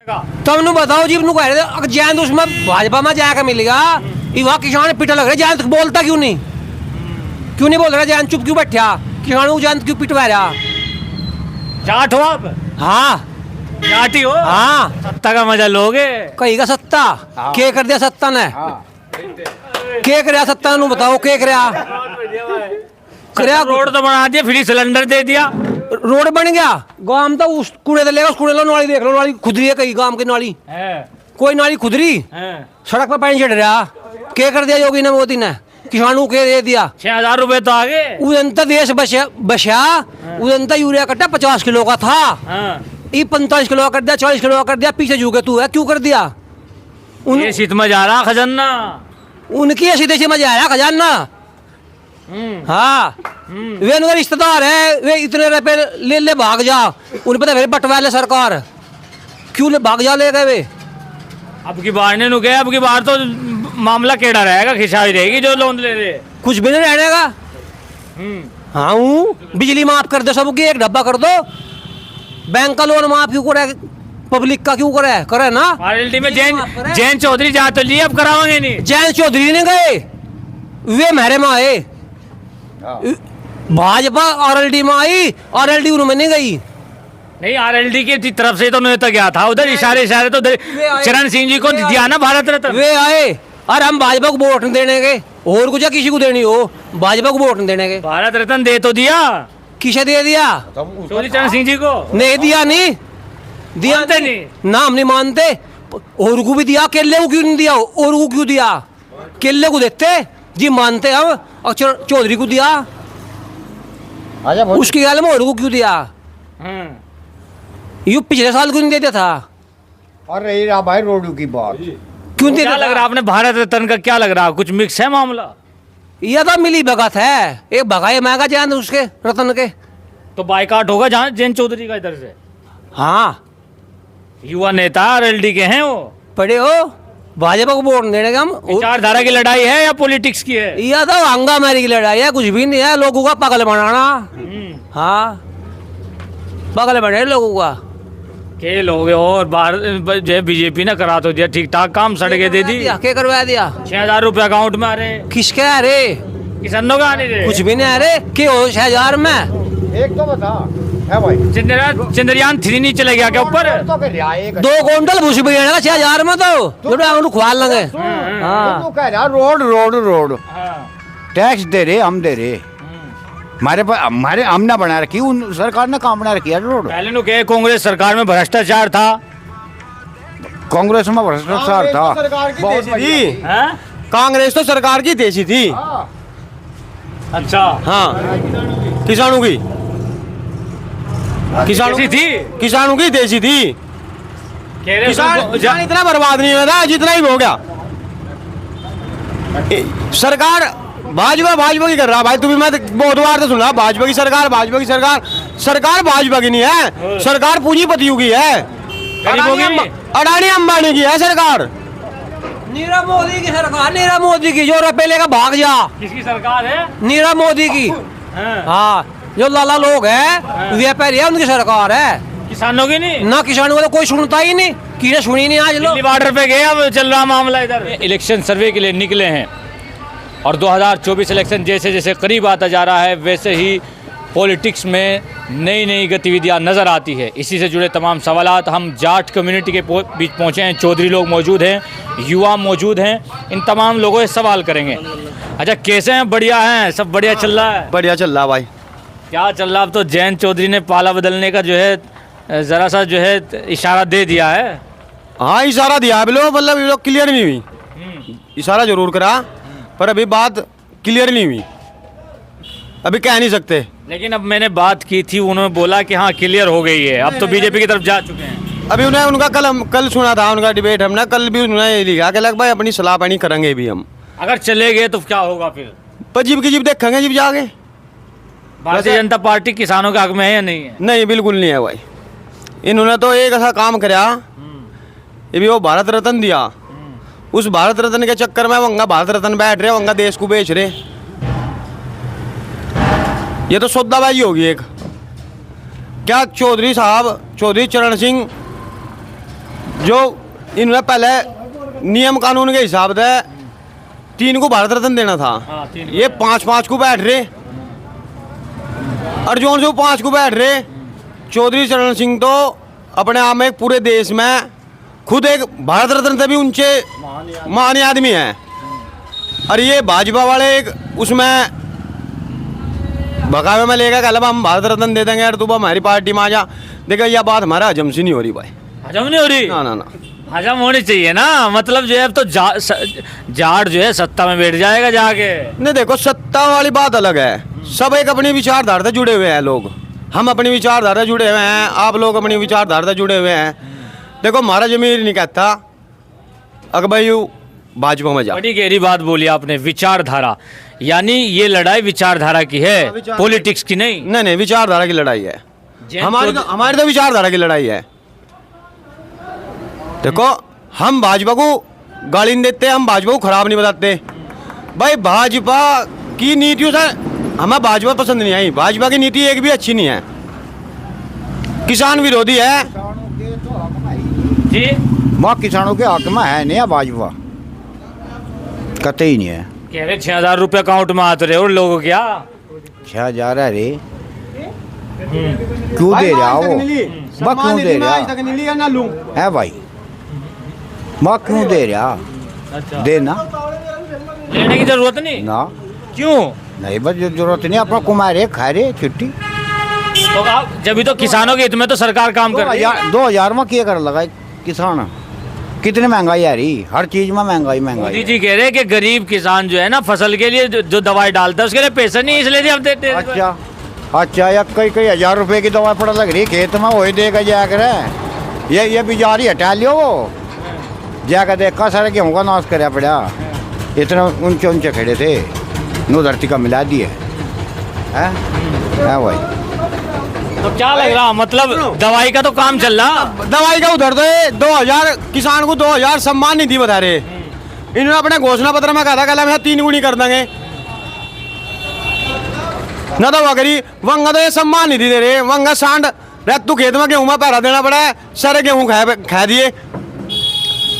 तुमने बताओ जी कह रहे जयंत उसमें भाजपा में जाकर मिलेगा वहाँ किसान पिटा लग रहा है। जयंत बोलता क्यों नहीं बोल रहा? जयंत चुप क्यों बैठा? किसानों को जयंत क्यों पिटवा रहा? जाट हो आप? हाँ जाटी हो? हाँ। सत्ता का मजा लोगे? कहीं का सत्ता के कर दिया सत्ता ने? के कर सत्ता ने बताओ के कर रोड तो बना दिया, फ्री सिलेंडर दे दिया, रोड बन गया। गांव तो उस कूड़े तो लेगा, उस कूड़े लो नाली देख लो, नाली खुदरी है कहीं गांव की नाली है। कोई नाली खुदरी सड़क पर पानी चढ़ रहा। क्या कर दिया योगी ने मोदी ने? किसानों को दे दिया 6,000 रुपए तो आगे। उदंता देश बचा उदंता यूरिया कट्टा 50 किलो का था, ये 45 किलो का कर दिया, 40 किलो का कर दिया। पीछे झुके तू है, क्यों कर दिया? ये शीत में जा रहा खजाना, उनकी ऐसी देशी मजा आया खजाना। हाँ वे उनका रिश्तेदार है, वे इतने रुपए ले भाग जा। उन्हें पता है बटवा ले सरकार, क्यों ले भाग जा ले गए वे? अब की बार ने गए, अब की बार तो मामला केड़ा रहेगा, खिंचाई रहेगी जो लोन ले रहे। कुछ भी नहीं रहने का। हाँ बिजली माफ कर दो सबकी, एक डब्बा कर दो। बैंक का लोन माफ क्यों करे? पब्लिक का क्यों करे ना? आरएलडी में जैन चौधरी जा तो लिए, अब कराओगे नहीं? जैन चौधरी ने गए, वे मेरे में आए। भाजपा आरएलडी में आई, आरएलडी उन्होंने नहीं गई। नहीं, आरएलडी की तरफ से तो नहीं तो गया था, उधर इशारे तो चरण सिंह जी को दिया ना भारत रत्न। वे आए और हम भाजपा को वोट नहीं देने के, और कुछ किसी को देनी हो, भाजपा को वोट नहीं देने के। भारत रत्न दे तो दिया, किसे दे दिया? चौधरी चरण सिंह जी को नहीं दिया, नहीं दिया नहीं, नाम नहीं मानते। और को भी दिया, केले को क्यों नहीं दिया? और को क्यों दिया? केले को देते जी मानते हम, और चौधरी को दिया, उसकी गाल में और को क्यों दिया? यू पिछले साल क्यों नहीं देता था? अरे रहा भाई रोडू की बात क्यों देता? लग रहा आपने भारत रत्न का क्या लग रहा? कुछ मिक्स है मामला? यह तो मिली भगत है, एक भगाए महंगा जान उसके रतन के, तो बाइकाट होगा जहाँ जैन चौधरी का इधर से। हाँ युवा नेता आरएलडी के हैं वो, पढ़े हो, भाजपा को वोट देने का हम। विचारधारा की लड़ाई है या पॉलिटिक्स की है? यह तो हंगा मारी की लड़ाई है, कुछ भी नहीं है। लोगों का पागल बनाना। हाँ पागल बने लोगों का। के लोग और जो बीजेपी ने करा तो दिया ठीक ठाक काम, सड़कें दे दी, क्या करवा दिया? 6,000 रुपए अकाउंट में आ रहे। किसके आ रहे? किसानों का आने रहे, कुछ भी नहीं आ रहे। क्यों 6,000 में? एक तो बता है भाई, चंद्रयान 3 नहीं चले गया क्या ऊपर? तो फिर यार एक 2 क्विंटल भूसी भी जाएगा 6,000 में, तो खुआल लेंगे। तू कह रहा रोड टैक्स दे रहे, हम दे रहे, हमारे हमने बना रखी, उन सरकार ने काम बना रखी है रोड। पहले नु कहे कांग्रेस सरकार में भ्रष्टाचार था, कांग्रेस में भ्रष्टाचार था। कांग्रेस तो सरकार की देशी थी। अच्छा हाँ किसानों की किसानों की देशी थी। किसान इतना बर्बाद नहीं हुआ था जितना ही हो गया। सरकार भाजपा की कर रहा भाई, तुम्हें मैं बहुत बार तो सुना भाजपा की सरकार सरकार भाजपा की नहीं है, सरकार पूंजीपतियों की है, अडानी अंबानी की है सरकार। नीरव मोदी की सरकार, नीरव मोदी की, जो रुपए लेकर भाग जा। किसकी सरकार है? नीरव मोदी की। हाँ जो लाला लोग है व्यापारी है, उनकी सरकार है, किसानों की नहीं ना। किसानों को तो कोई सुनता ही नहीं, किसी सुनी नहीं। आज लोग बॉर्डर पे गए, अब चल रहा मामला इधर। इलेक्शन सर्वे के लिए निकले हैं और 2024 इलेक्शन जैसे जैसे करीब आता जा रहा है, वैसे ही पॉलिटिक्स में नई गतिविधियां नज़र आती है। इसी से जुड़े तमाम सवालात हम जाट कम्युनिटी के बीच पहुंचे हैं। चौधरी लोग मौजूद हैं, युवा मौजूद हैं, इन तमाम लोगों से सवाल करेंगे। अच्छा कैसे हैं? बढ़िया हैं, सब बढ़िया चल रहा है? बढ़िया चल रहा भाई। क्या चल रहा? अब तो जैन चौधरी ने पाला बदलने का जो है ज़रा सा जो है इशारा दे दिया है। हाँ इशारा दिया है, मतलब क्लियर नहीं हुई। इशारा जरूर करा पर अभी बात क्लियर नहीं हुई, अभी कह नहीं सकते। लेकिन अब मैंने बात की थी, उन्होंने बोला कि हाँ क्लियर हो गई है, अब तो बीजेपी की तरफ जा चुके हैं। अभी उन्हें उनका कल सुना था उनका डिबेट, हमने कल भी उन्होंने लिखा कि लग भाई अपनी सलाह पानी करेंगे भी हम। अगर चले गए तो क्या होगा फिर? पर जीप की जीप देखेंगे जीप जाके। भारतीय जनता पार्टी किसानों के हक में है या नहीं है? नहीं बिल्कुल नहीं है भाई। इन्होंने तो एक ऐसा काम कराया, ये भी वो भारत रत्न दिया, उस भारत रत्न के चक्कर में वंगा भारत रत्न बैठ रहे, वंगा देश को बेच रहे। ये तो सौदाबाजी होगी एक। क्या चौधरी साहब, चौधरी चरण सिंह जो इन्होंने पहले नियम कानून के हिसाब से 3 को भारत रत्न देना था, हाँ, 3 ये 5 को बैठ रहे। अर्जुन जो 5 को बैठ रहे। चौधरी चरण सिंह तो अपने आप में पूरे देश में खुद एक भारत रत्न से भी ऊंचे महान आदमी हैं। और ये भाजपा वाले एक उसमें भगावे में लेकर कल हम भारत रत्न दे देंगे, और तू हमारी पार्टी में आ जा। देखो यह बात हमारा हजम से नहीं हो रही भाई, हजम नहीं हो रही। ना ना ना, हजम होनी चाहिए ना, मतलब जो है अब तो जाट जो है सत्ता में बैठ जाएगा जाके। नहीं देखो सत्ता वाली बात अलग है, सब एक अपनी विचारधारा से जुड़े हुए हैं लोग। हम अपनी विचारधारा से जुड़े हुए हैं, आप लोग अपनी विचारधारा से जुड़े हुए हैं। देखो हमारा जमीन नहीं कहता अगर भाई भाजपा में जा। बड़ी गहरी बात बोली आपने, विचारधारा, यानी ये लड़ाई विचारधारा की है, पॉलिटिक्स की नहीं। नहीं, विचारधारा की लड़ाई है हमारी तो विचारधारा की लड़ाई है। देखो हम भाजपा को गाली नहीं देते, हम भाजपा को खराब नहीं बताते भाई। भाजपा की नीतियों से हमें भाजपा पसंद नहीं आई। भाजपा की नीति एक भी अच्छी नहीं है, किसान विरोधी है जी। वहाँ किसानों के हक में है नहीं भाजपा, कतई नहीं है। कह रहे 6,000 रुपये अकाउंट में आते रहे और लोगों क्या 6,000 है रे, क्यों दे रहा वो? मैं क्यों दे रहा है भाई? मैं क्यों दे रहा? अच्छा, देना लेने की जरूरत नहीं ना, क्यों? नहीं बस जरूरत नहीं, अपना कुमार है खा रहे छुट्टी। तो आप जब तो किसानों के हित में तो सरकार काम कर रही है। 2,000 में क्या कर लगा किसान? कितनी महंगाई आ रही, हर चीज में महंगाई मोदी जी कह रहे हैं कि गरीब किसान जो है ना फसल के लिए जो दवाई डालता है उसके लिए पैसा नहीं, इसलिए हम देते हैं। अच्छा या कई हजार रुपए की दवा पड़ा लग रही खेत में, वही देगा जाकर ये बिजारी हटा लियो वो जाकर देखा सारे गेहूँ का नाश करे पड़ा। इतना ऊंचे ऊंचे खड़े थे, नो धरती का मिला दिए है भाई। तो क्या लग रहा, मतलब दवाई का तो काम चल रहा, दवाई का उधर दे 2,000 किसान को 2,000 सम्मान निधि बता रहे। इन्होंने अपने घोषणा पत्र में कहा था कल हम 3 गुनी कर देंगे ना, तो वगरी वंगा तो ये सम्मान निधि दे रहे। वंगा सांड तू खेत में गेहूं में पैरा देना पड़ा है, सारे गेहूं खा दिए।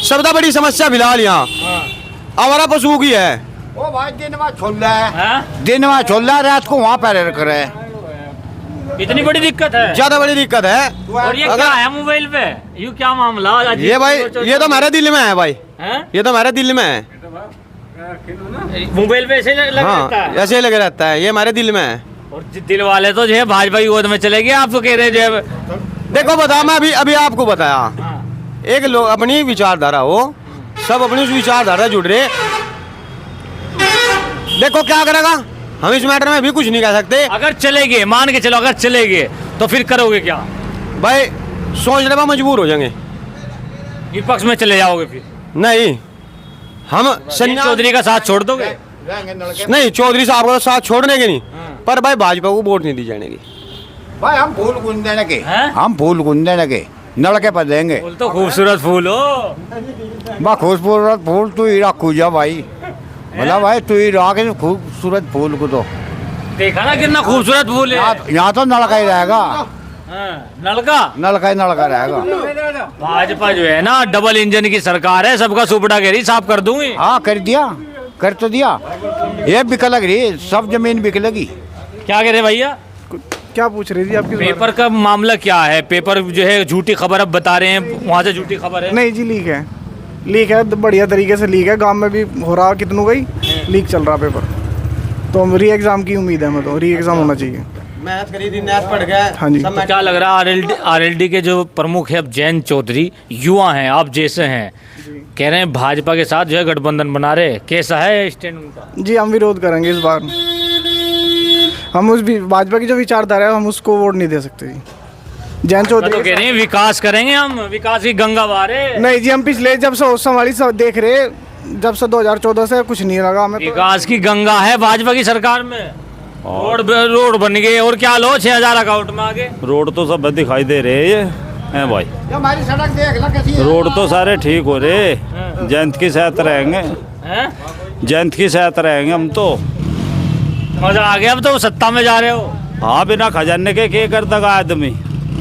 सबसे बड़ी समस्या फिलहाल यहाँ आवारा पशु की है। ओ भाई दिन में छोला है, दिन में छोला, रात को वहाँ पैर रख रहे हैं। इतनी बड़ी दिक्कत है, ज्यादा बड़ी दिक्कत है। और ये क्या है मोबाइल पे, यू क्या मामला? ये भाई ये तो मेरे दिल में है भाई, ये तो मेरे दिल में है। मोबाइल पे ऐसे लग रहता है, ऐसे लगे रहता है, ये हमारे दिल में है। और दिल वाले तो जो है भाजपा की गोद में चले गए। आपको कह रहे जो है, देखो बता, मैं अभी आपको बताया, एक लोग अपनी विचारधारा हो, सब अपनी उस विचारधारा से जुड़ रहे। देखो क्या करेगा, हम इस मैटर में भी कुछ नहीं कह सकते। अगर चलेंगे, मान के चलो अगर चलेंगे तो फिर करोगे क्या भाई? सोचने पर मजबूर हो जाएंगे, विपक्ष में चले जाओगे फिर? नहीं, हम चौधरी का साथ छोड़ दोगे? नहीं, चौधरी साहब का साथ छोड़ने के नहीं, पर भाई भाजपा को वोट नहीं दी जाएगी भाई। हम फूल गुंदने के, हम फूल गुंदने के नलके पर देंगे। फूल तो खूबसूरत फूल हो, खूबसूरत फूल तू ही रखू जा भाई, बोला भाई तू ही रख खूबसूरत फूल को। तो देखा ना कितना खूबसूरत फूल है। यहाँ तो नलका ही रहेगा, नलका नलका रहेगा। भाजपा जो है ना डबल इंजन की सरकार है, सबका सुपड़ा कह रही साफ कर दूंगी। हाँ कर दिया, कर तो दिया। ये बिक लग रही, सब जमीन बिक लगी। क्या कह रहे भैया, क्या पूछ रही थी आपकी? पेपर का मामला क्या है? पेपर जो है झूठी खबर अब बता रहे हैं, वहाँ से झूठी खबर है। नहीं जी, लीक है, बढ़िया तरीके से लीक है, गांव में भी हो रहा, कितनों गई लीक चल रहा पेपर। तो री एग्जाम की उम्मीद है, हमें तो री एग्जाम होना चाहिए। मैथ करी थी, मैथ पढ़ गए। हाँ जी। तो क्या लग रहा है, आरएलडी के जो प्रमुख है अब जयंत चौधरी, युवा हैं, आप जैसे हैं, कह रहे हैं भाजपा के साथ जो है गठबंधन बना रहे, कैसा है स्टैंड उनका? जी हम विरोध करेंगे इस बार। हम उस भाजपा की जो विचारधारा है हम उसको वोट नहीं दे सकते जी। जयंत चौधरी तो कह रहे हैं विकास करेंगे, हम विकास की गंगा बहा नहीं जी, हम पिछले जब से संभाली सब देख रहे, जब से 2014 से कुछ नहीं लगा हमें। विकास की गंगा है भाजपा की सरकार में, रोड बन गए और क्या लो 6,000 अकाउंट में आगे। रोड तो सब दिखाई दे रहे हैं भाई, हमारी सड़क देख ला कैसी है। रोड तो सारे ठीक हो रहे। जयंत की साथ रहेंगे, जयंत की साथ रहेंगे हम तो। मजा आ गया, अब तो सत्ता में जा रहे हो। हाँ बिना खजाने के क्या कर देगा आदमी,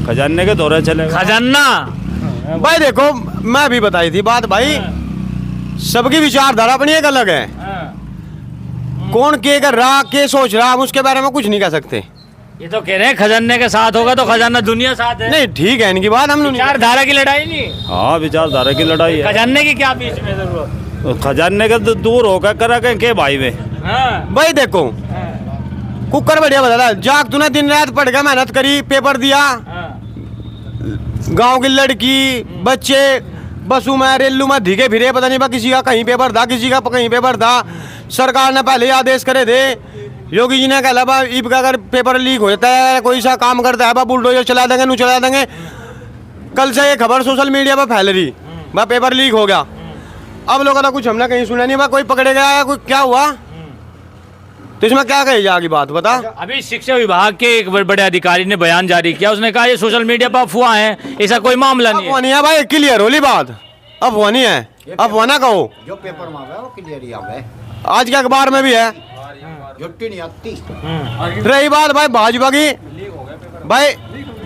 खजाने के दौरे चलेगा। खजाना भाई देखो मैं भी बताई थी बात भाई, सबकी विचारधारा अपनी एक अलग है। कौन के कर रहा, के सोच रहा, हम उसके बारे में कुछ नहीं कह सकते। ये तो कह रहे हैं खजाने के साथ होगा तो खजाना दुनिया साथ है। नहीं ठीक है इनकी बात, हम नहीं। विचारधारा की लड़ाई नहीं, हाँ विचारधारा की लड़ाई है। खजाने की क्या बीच में जरूरत। तो खजाने के दूर होकर करा के भाई में। हाँ। भाई देखो कुकर बढ़िया बताता, जाग तूने दिन रात पढ़ के मेहनत करी, पेपर दिया, गांव की लड़की बच्चे बसों में रेलू में धीके फिरे, पता नहीं बा किसी का कहीं पेपर था, किसी का कहीं पेपर था। सरकार ने पहले ही आदेश करे थे, योगी जी ने कहला बा इब का अगर पेपर लीक हो जाता है, कोई सा काम करता है बा बुलडोजर चला देंगे, नू चला देंगे। कल से ये खबर सोशल मीडिया पर फैल रही बा पेपर लीक हो गया। अब लोगों का कुछ हमने कहीं सुना नहीं बा, कोई पकड़े गया, कोई क्या हुआ, तो इसमें क्या कही जाएगी बात बता। अभी शिक्षा विभाग के एक बड़े अधिकारी ने बयान जारी किया, उसने कहा ये सोशल मीडिया पर अफवाह है, ऐसा कोई मामला नहीं अफवाह नहीं है भाई, क्लियर होली बात, अफवाह नहीं है, अफवाह ना कहो। जो पेपर में है वो क्लियर ही है, आज के अखबार में भी है। झुट्टी नहीं आती। रही बात भाई भाजपा की, भाई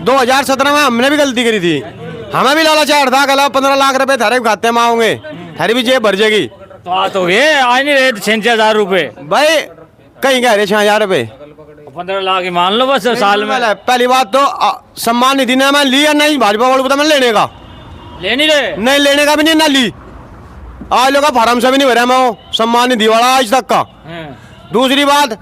2017 में हमने भी गलती करी थी, हमें भी लालच आ रहा था, कल 15 लाख रुपए थारे खाते में आओगे, थारी भी जेब भर जाएगी। तो आज हो गए, आज नहीं रहे 6,000 रुपए भाई कहीं कह रहे 6,000 रुपए, 15 लाख ही मान लो बस साल में। पहली बात तो सम्मान निधि ने मैं लिया नहीं, भाजपा वालों को मैं लेने का ले नहीं रहे, नहीं, लेने का भी नहीं, ना ली। आज लोग फार्म से भी नहीं भरा मैं वो सम्मान निधि वाला आज तक का। दूसरी बात,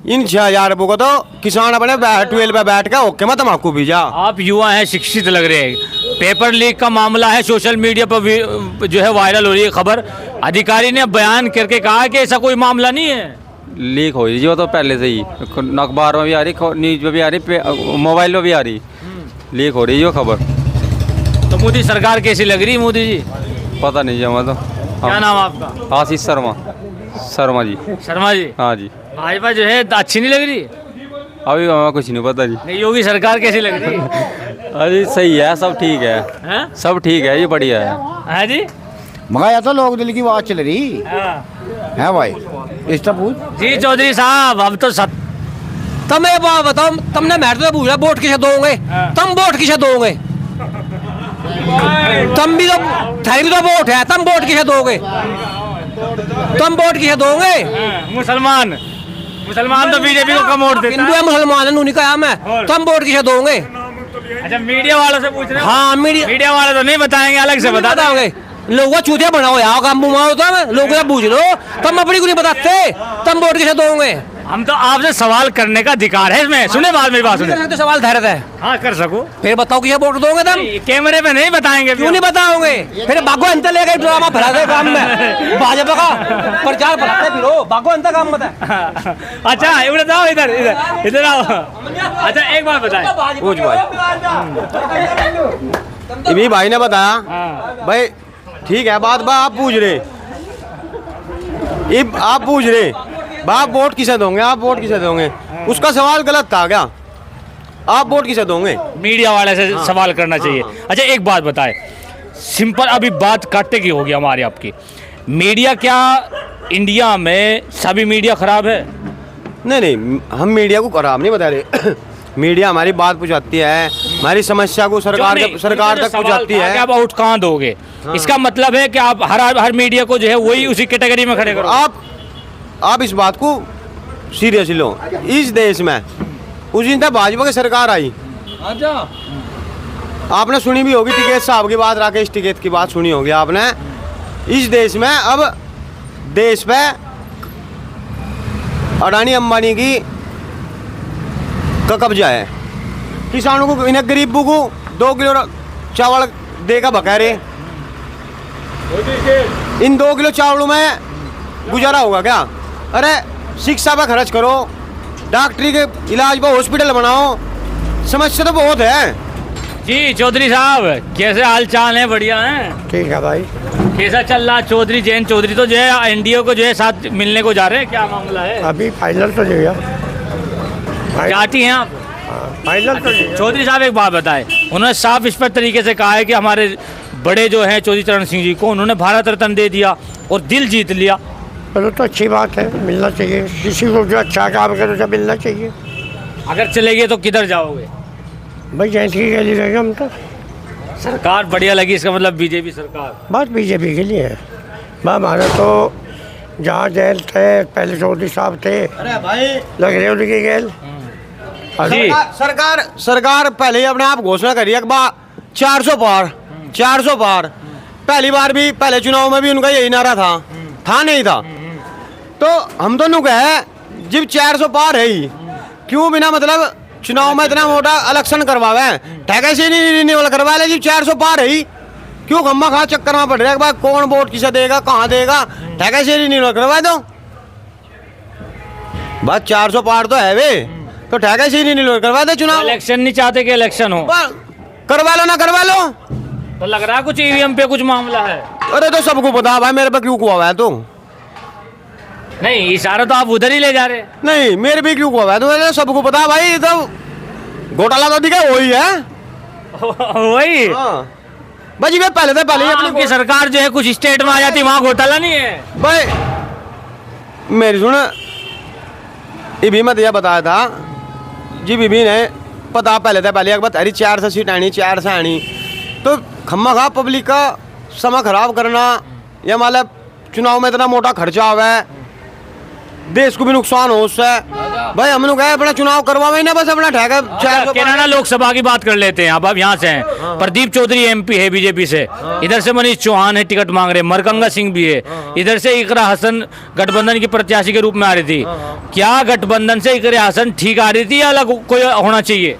इन 6,000 रुपये को तो किसान अपने 12 पे बैठ के ओके में तम्बाकू बीजा। आप युवा हैं, शिक्षित लग रहे हैं, पेपर लीक का मामला है, सोशल मीडिया पर भी जो है वायरल हो रही है खबर, अधिकारी ने बयान करके कहा कि ऐसा कोई मामला नहीं है। लीक हो रही जी, वो तो पहले से ही अखबार में भी आ रही, न्यूज में भी आ रही, मोबाइल में भी आ रही, लीक हो रही है वो खबर। तो मोदी सरकार कैसी लग रही है मोदी जी? पता नहीं जी हमें तो। क्या नाम आपका? आशीष शर्मा। शर्मा जी। शर्मा जी। हाँ जी। भाजपा जो है अच्छी नहीं लग रही? अभी हमें कुछ नहीं पता जी। नहीं, योगी सरकार कैसी लग रही है? अरे सही है, सब ठीक है, हैं? सब ठीक है, ये बढ़िया है। हाँ जी। मगर या तो लोग दिल की बात चल रही है भाई, इस तो पूछ जी चौधरी साहब, अब तो तुम एक बात बताओ, तुमने मैटर तो पूछा वोट किसे दोगे, तुम वोट किसे दोगे, तुम भी तो थारी भी तो वोट है, तुम वोट किसे दोगे, तुम वोट किसे दोगे। मुसलमान तो बीजेपी को कम वोट देता हिंदू है, मुसलमान है, नहीं कहा मैं, तुम वोट किसे दोगे। अच्छा, मीडिया वालों से पूछ रहे हो? हाँ मीडिया वाले तो नहीं बताएंगे, अलग से बता बताओगे। लोग चूतिया बनाओ यार, काम बुमाओ तो लोग पूछ लो, तुम अपनी को नहीं बताते, तुम वोट किसे दोगे। हम तो आपसे सवाल करने का अधिकार है इसमें, सुने बात, मेरी बात सुने। तो सवाल धैर्य है, हाँ कर सको, फिर बताओ किसे वोट दोगे तुम। कैमरे पे नहीं बताएंगे। क्यों नहीं बताओगे, फिर भागो अंतर लेकर ड्रामा फैलाते काम में, भाजपा का प्रचार फैलाते फिरो, भागो अंतर काम मत है। अच्छा इधर आओ, इधर आओ। अच्छा एक बात बताए, पूछ भाई। इन्हीं भाई ने बताया भाई, ठीक है बात आप पूछ रहे, आप पूछ रहे आप वोट किसे दोगे, आप वोट किसे दोगे, उसका सवाल गलत था क्या, आप वोट किसे दोगे। मीडिया वाले से सवाल करना चाहिए। अच्छा एक बात बताए, सिंपल, अभी बात काटने की होगी हमारी आपकी, मीडिया क्या इंडिया में सभी मीडिया खराब है? नहीं, हम मीडिया को खराब नहीं बता रहे। मीडिया हमारी बात पहुंचाती है, हमारी समस्या को सरकार तक पहुंचाती है। आप आउट कहाँ दोगे? इसका मतलब है कि आप हर मीडिया को जो है वही उसी कैटेगरी में खड़े करो। आप इस बात को सीरियसली लो, इस देश में उस दिन तक भाजपा की सरकार आई, आपने सुनी भी होगी टिकैत साहब की बात, राकेश टिकैत की बात सुनी होगी आपने। इस देश में अब देश पे अडानी अंबानी का कब्जा है। किसानों को, इन्हें गरीबों को 2 किलो चावल देगा बकायरे, इन 2 किलो चावलों में गुजारा होगा क्या? अरे शिक्षा पे खर्च करो, डॉक्टरी के इलाज पे हॉस्पिटल बनाओ, समस्या तो बहुत है। जी चौधरी साहब, कैसे हाल चाल है? बढ़िया है, ठीक है भाई। कैसा चल रहा? चौधरी जयंत चौधरी तो जो है एनडीए को जो है साथ मिलने को जा रहे हैं, क्या मामला है? अभी फाइनल तो नहीं हुआ। चाहती हैं आप? फाइनल तो नहीं। चौधरी साहब एक बात बताए, उन्होंने साफ स्पष्ट तरीके से कहा है कि हमारे बड़े जो हैं चौधरी चरण सिंह जी को उन्होंने भारत रत्न दे दिया और दिल जीत लिया। चलो तो अच्छी बात है, मिलना चाहिए किसी को, जो अच्छा काम करे तो मिलना चाहिए। अगर चले गए तो किधर जाओगे? भाई जयंत की गली रहेगा हम तो। सरकार बढ़िया लगी, इसका मतलब बीजेपी सरकार। बस बीजेपी के लिए है। बस हमारा तो जहाँ जेल थे पहले चौधरी साहब थे, अरे भाई लग रहे उनकी जेल। जी सरकार पहले ही अपने आप घोषणा करी एक बार 400 पार 400 पार। पहली बार भी पहले चुनाव में भी उनका यही नारा था नहीं था। तो हम दोनों का है जब 400 पार है ही, क्यों बिना मतलब चुनाव में इतना मोटा इलेक्शन करवावे, ठेके से नहीं रिन्यूअल करवा ले। जब 400 पार है ही, क्यों खम्मा खा चक्कर में पड़ रहा है? भाई कौन वोट किसे देगा, कहाँ देगा, ठेके से रिन्यूअल करवा दो। बस 400 पार तो है वे, तो ठेके से रिन्यूअल करवा दो चुनाव। इलेक्शन नहीं चाहते कि इलेक्शन हो, करवा लो ना करवा लो। तो लग रहा है कुछ ईवीएम पे कुछ मामला है। अरे तो सबको पता भाई, मेरे पे क्यों हुआ है? तो नहीं, इशारा तो आप उधर ही ले जा रहे। नहीं, मेरे भी क्यों हुआ है? तो सबको पता भाई, ये तो घोटाला तो दिखा वही है। वही भाई ये पहले तो पहले ही अपनी अपनी सरकार जो है कुछ स्टेट में आ जाती, वहाँ घोटाला नहीं है। भाई मेरी सुन, ये भी मत यह बताया था जी, बीबी ने पता पहले था पहले एक बात, अरे 4 से सीट आनी 4 से आनी, तो खम्मा खा पब्लिक का समय खराब करना, या मतलब चुनाव में इतना मोटा खर्चा हुआ है, देश को भी नुकसान हो उससे। भाई हम लोग अपना चुनाव करवावे ना, बस अपना ठेका। कैराना लोकसभा की बात कर लेते हैं। अब यहाँ से हैं प्रदीप चौधरी एमपी है बीजेपी से, इधर से मनीष चौहान है टिकट मांग रहे, मरकंगा सिंह भी है, इधर से इकरा हसन गठबंधन की प्रत्याशी के रूप में आ रही थी। क्या गठबंधन से इकरा हसन ठीक आ रही थी या अलग कोई होना चाहिए?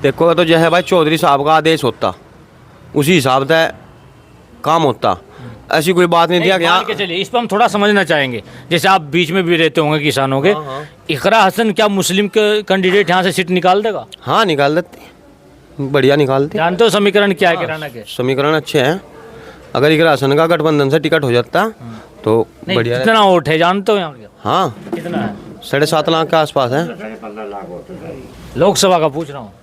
देखो तो जो है भाई, चौधरी साहब का आदेश होता, उसी हिसाब से काम होता, ऐसी कोई बात नहीं थी। मान के चलिए, इस पर हम थोड़ा समझना चाहेंगे। जैसे आप बीच में भी रहते होंगे किसानों के, इकरा हसन क्या मुस्लिम के कैंडिडेट यहाँ से सीट निकाल देगा? हाँ निकाल देते, बढ़िया निकाल दे। जानते हो समीकरण क्या है किराना के? समीकरण अच्छे हैं। अगर इकरा हसन का गठबंधन से टिकट हो जाता तो बढ़िया। कितना वोट है जानते हो यहाँ के? हाँ कितना है? 7.5 लाख के आसपास है। लोकसभा का पूछ रहा हूँ।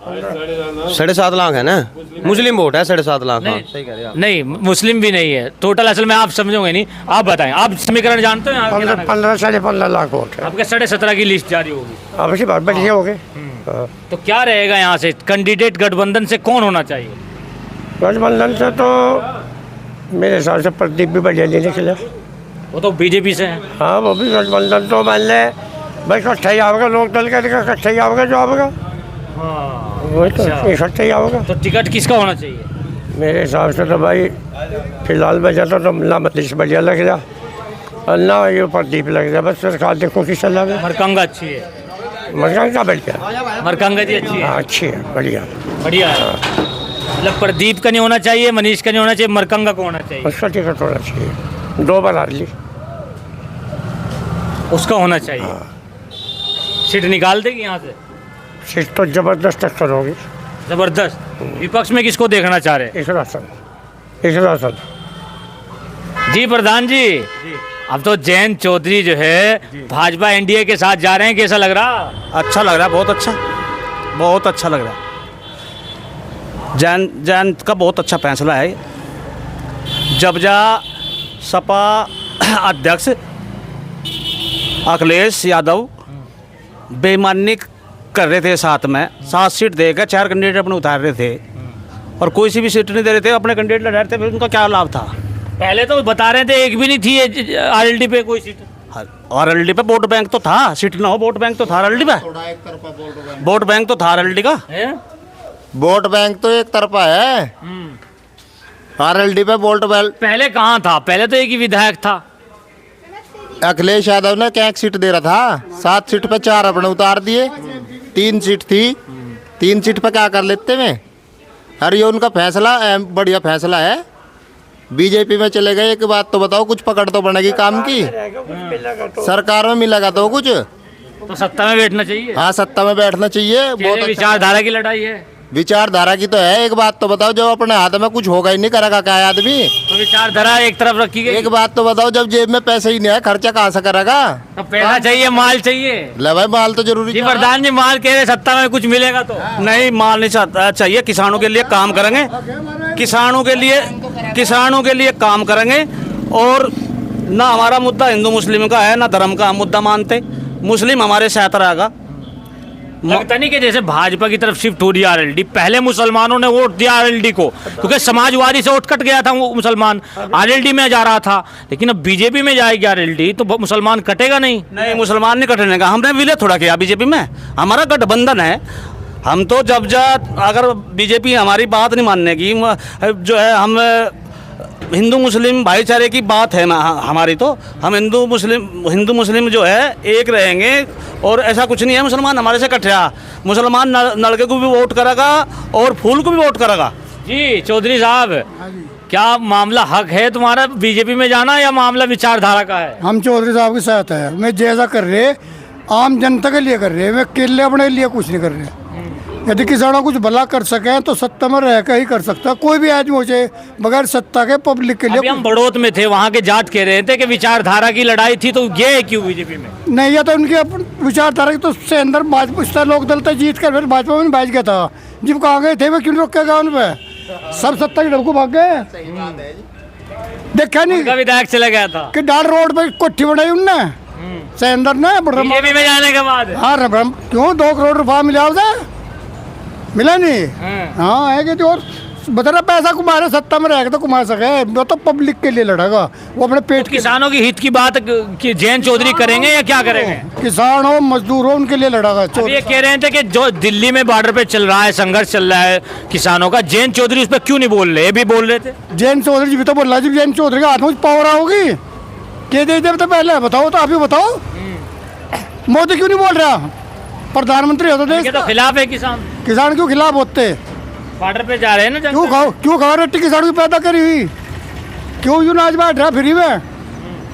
7.5 लाख है ना, मुस्लिम वोट है 7.5 लाख। हाँ, सही कह रहे हैं आप। नहीं, मुस्लिम भी नहीं है टोटल। असल में आप समझोगे नहीं, आप बताएं, आप समीकरण जानते हो यहाँ के? 15 साढ़े 15 लाख वोट है। आपके 17.5 की लिस्ट जारी होगी। अब इसी बात बढ़िया हो गए। तो क्या रहेगा यहाँ से कैंडिडेट गठबंधन से कौन होना चाहिए? गठबंधन से तो मेरे हिसाब से प्रदीप भी बढ़िया नहीं निकले। वो तो बीजेपी से है। हाँ वो भी गठबंधन तो मान ले भाई, इकट्ठा ही आओगे, लोक दल का इकट्ठा ही आओगे जो आओगे, वही तो इकट्ठा ही आओगे। तो टिकट किसका होना चाहिए? मेरे हिसाब से तो भाई फिलहाल बचा तो ना मनीष बढ़िया लग रहा और ना ये प्रदीप लग रहा। बस सरकार देखो किस चला गया। मरकंगा अच्छी है। मरकंगा बढ़िया, मरकंगा जी अच्छी है। हाँ अच्छी है, बढ़िया बढ़िया है। मतलब प्रदीप का नहीं होना चाहिए, मनीष का नहीं होना चाहिए, मरकंगा को होना चाहिए। उसका टिकट होना चाहिए। 2 बार हार ली, उसका होना चाहिए। सीट निकाल देगी यहाँ से? सीट तो जबरदस्त टक्कर होगी। जबरदस्त। विपक्ष में किसको देखना चाह रहे? इकरा हसन। जी प्रधान जी, अब तो जयंत चौधरी जो है भाजपा एनडीए के साथ जा रहे हैं, कैसा लग रहा? अच्छा लग रहा है, बहुत अच्छा, बहुत अच्छा लग रहा है। जयंत का बहुत अच्छा फैसला है। जब सपा अध्यक्ष अखिलेश यादव बेईमानी कर रहे थे, साथ में 7 सीट देकर 4 कैंडिडेट अपने उतार रहे थे और कोई सी भी सीट नहीं दे रहे थे, अपने कैंडिडेट लड़ा रहे थे, फिर उनका क्या लाभ था? पहले तो बता रहे थे एक भी नहीं थी आरएलडी पे कोई सीट। आरएलडी पे वोट बैंक तो था, सीट ना हो वोट बैंक तो था आरएलडी पे, वोट बैंक तो था आरएलडी का। वोट बैंक तो एक तरफा है, आरएलडी पे वोट बैंक। पहले कहाँ था? पहले तो एक ही विधायक था। अखिलेश यादव ने क्या एक सीट दे रहा था, 7 सीट पे 4 अपने उतार दिए, 3 सीट थी, 3 सीट पे क्या कर लेते में। अरे ये उनका फैसला बढ़िया फैसला है। बीजेपी में चले गए, एक बात तो बताओ, कुछ पकड़ तो बनेगी काम की, सरकार में मिलेगा तो कुछ। तो सत्ता में बैठना चाहिए। हाँ सत्ता में बैठना चाहिए। बहुत अच्छा विचारधारा की लड़ाई है। विचारधारा की तो है। एक बात तो बताओ, जब अपने हाथ में कुछ होगा ही नहीं, करेगा क्या आदमी? तो विचारधारा एक तरफ रखी गई। एक बात तो बताओ, जब जेब में पैसे ही नहीं है, खर्चा कहाँ से करेगा? तो पैसा चाहिए, माल चाहिए। ले भाई, माल तो जरूरी जी प्रधान जी, माल कह रहे सत्ता में कुछ मिलेगा तो? नहीं, माल नहीं चाहिए। किसानों के लिए काम करेंगे, किसानों के लिए काम करेंगे। और ना हमारा मुद्दा हिंदू मुस्लिम का है, ना धर्म का हम मुद्दा मानते। मुस्लिम हमारे साथ रहेगा, लगता नहीं कि जैसे भाजपा की तरफ शिफ्ट हो रही है आरएलडी, पहले मुसलमानों ने वोट दिया आरएलडी को क्योंकि समाजवादी से वोट कट गया था, वो मुसलमान आरएलडी में जा रहा था, लेकिन अब बीजेपी में जाएगी आरएलडी तो मुसलमान कटेगा नहीं। नहीं, मुसलमान नहीं कटने का, हमने विलय थोड़ा किया बीजेपी में, हमारा गठबंधन है। हम तो जब अगर बीजेपी हमारी बात नहीं मानने की, जो है हम हिंदू मुस्लिम भाईचारे की बात है हमारी, तो हम हिंदू मुस्लिम जो है एक रहेंगे और ऐसा कुछ नहीं है मुसलमान हमारे से कट रहा। मुसलमान लड़के को भी वोट करेगा और फूल को भी वोट करेगा। जी चौधरी साहब, क्या मामला हक है तुम्हारा बीजेपी में जाना या मामला विचारधारा का है? हम चौधरी साहब के साथ है, मैं जैसा कर रहे आम जनता के लिए कर रहे, मैं केले अपने लिए कुछ नहीं कर रहे। यदि किसानों कुछ भला कर सके तो सत्ता में रह कर ही कर सकता, कोई भी आज मुझे बगैर सत्ता के पब्लिक के लिए। अभी हम बड़ौत में थे, वहाँ के जाट कह रहे थे कि विचारधारा की लड़ाई थी, तो ये क्यों बीजेपी में नहीं? ये तो उनकी विचारधारा की, तो उससे अंदर भाजपा लोक दल तक जीत कर फिर भाजपा में बैठ गया था। जब कहाँ गए थे वे क्यों रोकेगा उन पे? सब सत्ता की डब को भाग गए, देखा नहीं? विधायक चला गया था कि डाल रोड पे कोठी बनाई उनने से अंदर ना बीजेपी में जाने के बाद। हाँ क्यों 2 करोड़ रुपया मिला उसे? मिला नहीं? हाँ है कि और बता रहा पैसा कमा रहे, सत्ता में रहेगा तो कमा सके, वो तो पब्लिक के लिए लड़ेगा, वो अपने पेट। किसानों की हित की बात कि जयंत चौधरी करेंगे या क्या करेंगे? किसान हो मजदूर हो उनके लिए लड़ेगा। ये कह रहे थे कि जो दिल्ली में बॉर्डर पे चल रहा है, संघर्ष चल रहा है किसानों का, जयंत चौधरी उस पर क्यों नहीं बोल रहे? भी बोल रहे थे जयंत चौधरी जी भी तो बोल रहा है। जब जयंत चौधरी के हाथ में पावर होगी क्या दे दे? तो पहले बताओ, तो आप ही बताओ, मोदी क्यों नहीं बोल रहा? प्रधानमंत्री होता देश तो खिलाफ है किसान क्यों खिलाफ होते? बॉर्डर पे जा रहे हैं ना, क्यों खबर रट्टी किसानों की पैदा करी हुई? क्यों यूं नाच बैठ रहा फ्री में?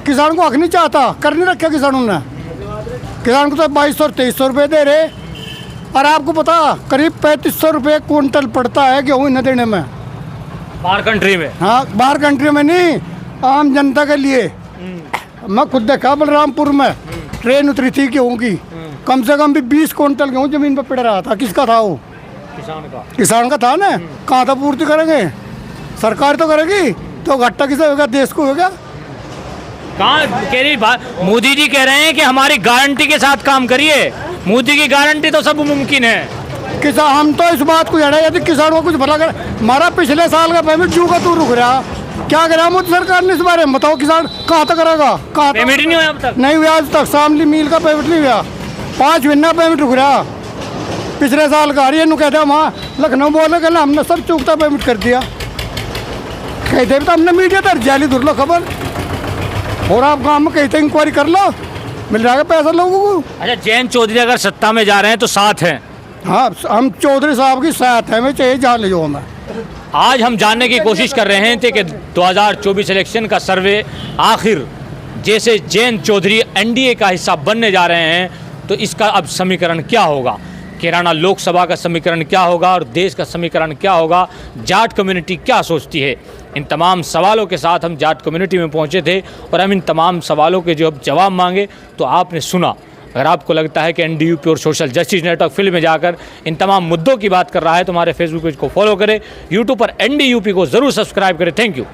किसान को हक नहीं चाहता, कर नहीं रखा किसानों ने। किसान को तो 2200 और 2300 रुपये दे रहे, और आपको पता करीब 3500 रुपये क्विंटल पड़ता है गेहूँ न देने में, बाहर कंट्री में। हाँ, बाहर कंट्री में नहीं, आम जनता के लिए। मैं खुद देखा बलरामपुर में ट्रेन उतरी थी गेहूँ की, कम से कम भी 20 क्विंटल गेहूँ जमीन पर पड़ रहा था। किसका था वो? किसान का था ना। कहाँ था पूर्ति करेंगे? सरकार तो करेगी, तो घाटा किसे होगा? देश को होगा। कहाँ कह रही बात? मोदी जी कह रहे हैं कि हमारी गारंटी के साथ काम करिए, मोदी की गारंटी तो सब मुमकिन है। किसान हम तो इस बात को जड़ा, यदि किसान को कुछ भला कर, हमारा पिछले साल का पेमेंट जू का तू रुक रहा, क्या करा मोदी सरकार ने इस बारे में? बताओ, किसान कहाँ तक करेगा? कहाँ पेमेंट नहीं हुआ अब तक? नहीं हुआ आज तक, शामली मिल का पेमेंट नहीं हुआ, 5 महीना पेमेंट रुक रहा। पिछले साल का हरियाणा कहते हैं, वहाँ लखनऊ बोले कहना हमने सब चूकता पेमेंट कर दिया, कहते तो हमने मीडिया तर जाली धुर लो खबर, और आप गाँव में कहते इंक्वायरी कर लो, मिल जाएगा पैसा लोगों को। अच्छा, जयंत चौधरी अगर सत्ता में जा रहे हैं तो साथ हैं? हाँ, हम चौधरी साहब की साथ है, मैं चाहिए जान लो हमें। आज हम जानने की कोशिश कर रहे थे कि 2024 इलेक्शन का सर्वे आखिर जैसे जयंत चौधरी एनडीए का हिस्सा बनने जा रहे हैं तो इसका अब समीकरण क्या होगा, कैराना लोकसभा का समीकरण क्या होगा और देश का समीकरण क्या होगा, जाट कम्युनिटी क्या सोचती है। इन तमाम सवालों के साथ हम जाट कम्युनिटी में पहुंचे थे और हम इन तमाम सवालों के जो जवाब मांगे तो आपने सुना। अगर आपको लगता है कि एनडीयूपी और सोशल जस्टिस नेटवर्क फील्ड में जाकर इन तमाम मुद्दों की बात कर रहा है तो हमारे फेसबुक पेज को फॉलो करें, यूट्यूब पर एनडीयूपी को ज़रूर सब्सक्राइब करें। Thank you.